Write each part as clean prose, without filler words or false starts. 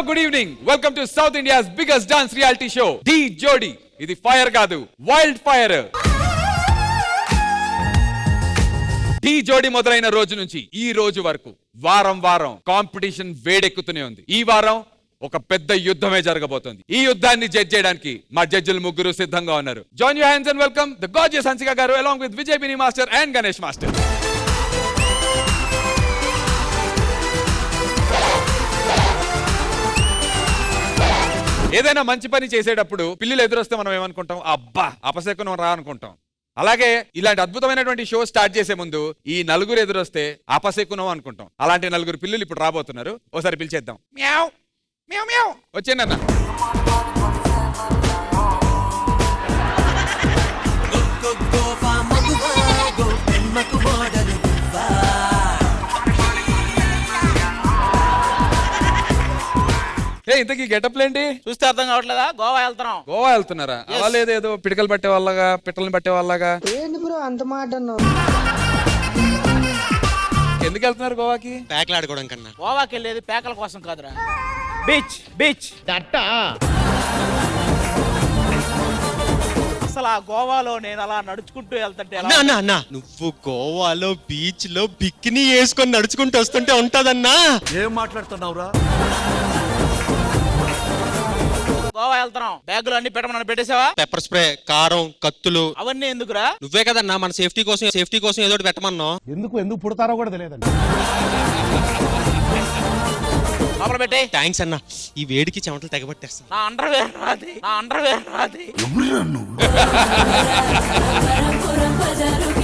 Good evening. Welcome to South India's biggest dance reality show Dhee Jodi. ఇది fire కాదు, wild fire. D జోడి మొదలైన రోజు నుంచి ఈ రోజు వరకు వారం వారం కాంపిటీషన్ వేడెక్కుతూనే ఉంది. ఈ వారం ఒక పెద్ద యుద్ధమే జరగబోతోంది. ఈ యుద్ధాన్ని జడ్జ్ చేయడానికి మా జడ్జిలు ముగ్గురు సిద్ధంగా ఉన్నారు. Join your hands and welcome the gorgeous Hansika garu along with Vijay Binni master and Ganesh master. ఏదైనా మంచి పని చేసేటప్పుడు పిల్లలు ఎదురొస్తే మనం ఏమనుకుంటాం? అబ్బా అపశకునం రా అనుకుంటాం. అలాగే ఇలాంటి అద్భుతమైనటువంటి షో స్టార్ట్ చేసే ముందు ఈ నలుగురు ఎదురొస్తే అపశకునం అనుకుంటాం. అలాంటి నలుగురు పిల్లలు ఇప్పుడు రాబోతున్నారు. ఓసారి పిలిచేద్దాం. మ్యావ్ మ్యావ్ మ్యావ్ వచ్చేనన్న. ఇంతకీ గెటప్లు ఏంటి చూస్తే అర్థం కావట్లేదా? గోవా వెళ్తున్నాం. గోవా వెళ్తున్నారా? అవ్వలేదేదో పిడకలు పట్టే వాళ్ళగా పిట్టలను పట్టే వాళ్ళగా. ఏంది బ్రో అంత మాట ఎందుకు వెళ్తున్నారు గోవాకి? ప్యాక్లు ఆడుకోవడం కన్నా. గోవాకి వెళ్ళేది పేకల కోసం కాదురా, బీచ్ బీచ్ అసలు ఆ గోవాలో నేను అలా నడుచుకుంటూ వెళ్తుంటే అన్నా నువ్వు గోవాలో బీచ్ లో బిక్కిని వేసుకొని నడుచుకుంటూ వస్తుంటే ఉంటదన్నా. ఏం మాట్లాడుతున్నావురా? గోవా వెళ్తున్నాం. బ్యాగులు అన్ని పెట్టమని పెట్టేసావా? పెప్పర్ స్ప్రే, కారం, కత్తులు అవన్నీ ఎందుకురా? నువ్వే కదన్నా మన సేఫ్టీ కోసం ఏదో ఒకటి పెట్టమన్నావు. ఎందుకు పుడతారో కూడా తెలియదండి. లోపల పెట్టే. థ్యాంక్స్ అన్నా. ఈ వేడికి చెమటలు తెగబట్టేస్తాను. నా అండర్వేర్ రాది.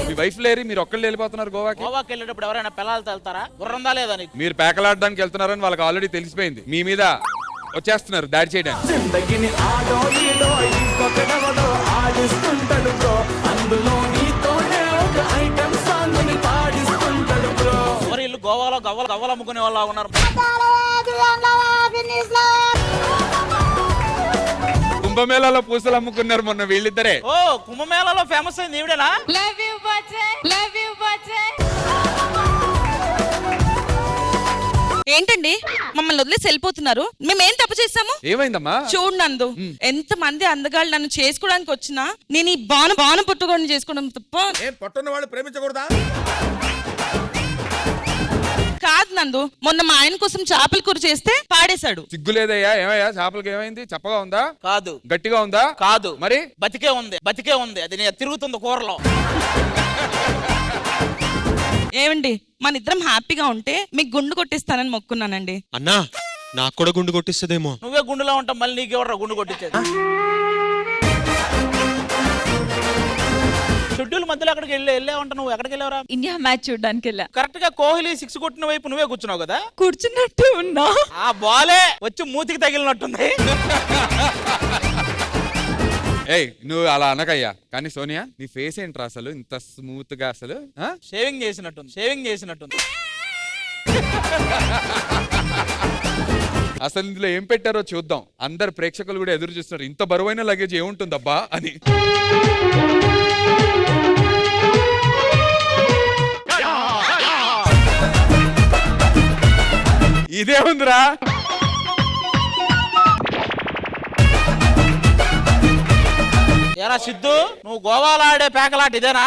మీ వైఫ్ లేరి మీరు ఒక్కళ్ళు వెళ్ళిపోతున్నారు గోవాకి. గోవాకి వెళ్ళేటప్పుడు ఎవరైనా పిల్లలతో వెళ్తారా? గుర్రందా లేదా నీకు? మీరు పేకలాడడానికి వెళ్తున్నారని వాళ్ళకి ఆల్రెడీ తెలిసిపోయింది. మీ మీద వచ్చేస్తున్నారు దాడి చేయడానికి. వీళ్ళు గోవాలో గవ్వలు అమ్ముకునే వాళ్ళ ఉన్నారు. కుంభమేళాలో పూసలు అమ్ముకున్నారు మొన్న వీళ్ళిద్దరే. ఓ కుంభమేళాలో ఫేమస్ అయింది ఈవిడేనా? ఏంటండి మమ్మల్ని వదిలేసి వెళ్ళిపోతున్నారు? మేమేం తప్పు చేస్తాము? ఏమైందమ్మా? చూడు నందు, ఎంత మంది అందగాళ్ళు నన్ను చేసుకోవడానికి వచ్చినా నేను ఈ బాణం పుట్టుకొని చేసుకోవడం తప్ప పట్టున్న వాళ్ళు ప్రేమించకూడదా? కాదు నందు. మొన్న మా ఆయన కోసం చేపల కూర చేస్తే పాడేశాడు. సిగ్గులేదయ్యా? ఏమయ్యా చేపలకి ఏమైంది? చప్పగా ఉందా? కాదు. గట్టిగా ఉందా? కాదు. మరి బతికే ఉంది. అది నేను తిరుగుతుంది కూరలో. ఏమండి మన ఇద్దరం హ్యాపీగా ఉంటే మీకు గుండు కొట్టిస్తానని మొక్కున్నానండి. అన్నా నాకు కూడా గుండు కొట్టిస్తుందేమో. నువ్వే గుండులో ఉంటావు, మళ్ళీ నీకెవరా గుండు కొట్టించేది? షెడ్యూల్ మధ్యలో అక్కడికి వెళ్ళావంట. నువ్వు ఎక్కడికి వెళ్ళావరా? ఇండియా మ్యాచ్ చూడడానికి వెళ్ళా. కరెక్ట్ గా కోహ్లీ 6 కొట్టిన వైపు నువ్వే కూర్చున్నావు కదా? కూర్చున్నట్టు ఉన్నా. ఆ బాలే వచ్చి మూతికి తగిలినట్టుంది. ఏయ్ నువ్వు అలా అనకయ్యా. కానీ సోనియా నీ ఫేస్ ఏంట్రా అసలు ఇంత స్మూత్ గా? అసలు షేవింగ్ చేసినట్టుంది. అసలు ఇందులో ఏం పెట్టారో చూద్దాం. అందరు ప్రేక్షకులు కూడా ఎదురు చూస్తున్నారు. ఇంత బరువైన లగేజ్ ఏముంటుందబ్బా అని. ఇదే ఉందిరా. ఏరా సిద్ధు, నువ్వు గోవాలో ఆడే పేకలాట ఇదేనా?